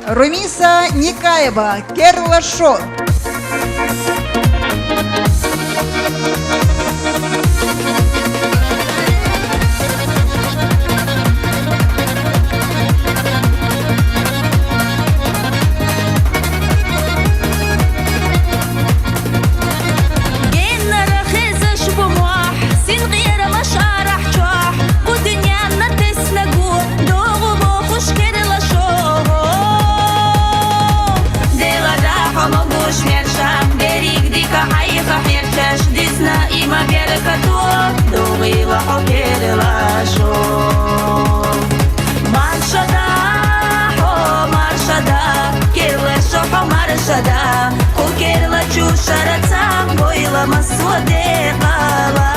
Румиса Никаева, Керлашо. Кукерла чушараца, бойла масуде кала.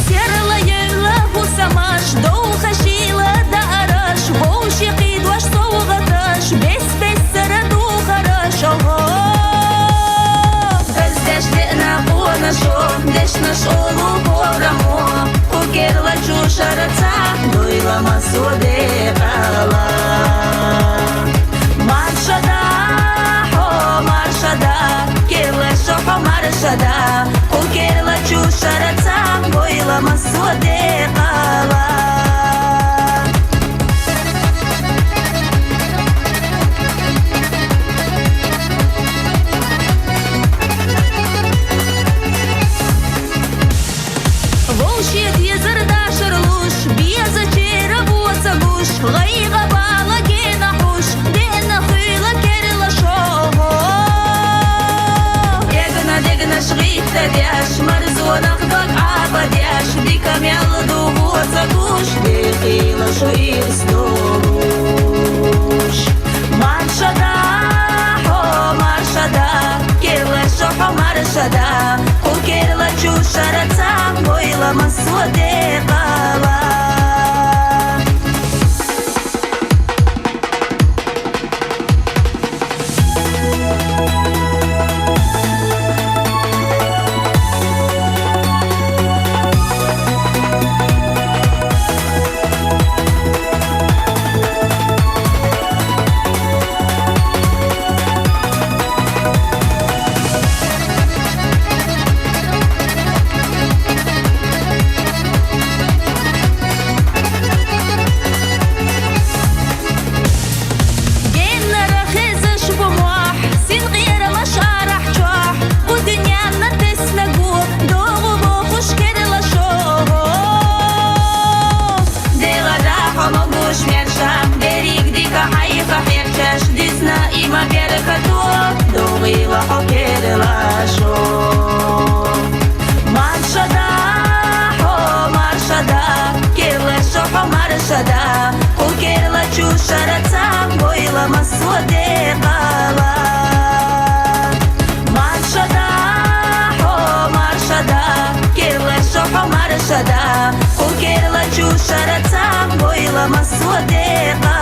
Серла ела хусамаш, доуха шила да араш, боуши кидваш соугаташ, без сараду хорошо. Деш наш олу пограмо, кукерла чушараца, бойла масуде кала. Маршада, хо маршада, керла шохо маршада, кукерла чушараца, бойла масуде кала. Волшеб езерда шырлуш, беза чера боца гуш, лайга бала гена хуш, дена хыла керла шоу. Дегна шрифта дяш, марзонах дог абадяш, дика мялду боца гуш, дехила шоир снуш. Маршада, хо маршада, керла шохо маршада, кукерла чушараца, бойла масуде кала. Кукерла чушараца, бойла масуде кала. Маршада, хо маршада, керла шохо маршада, кукерла чушараца, бойла масуде кала.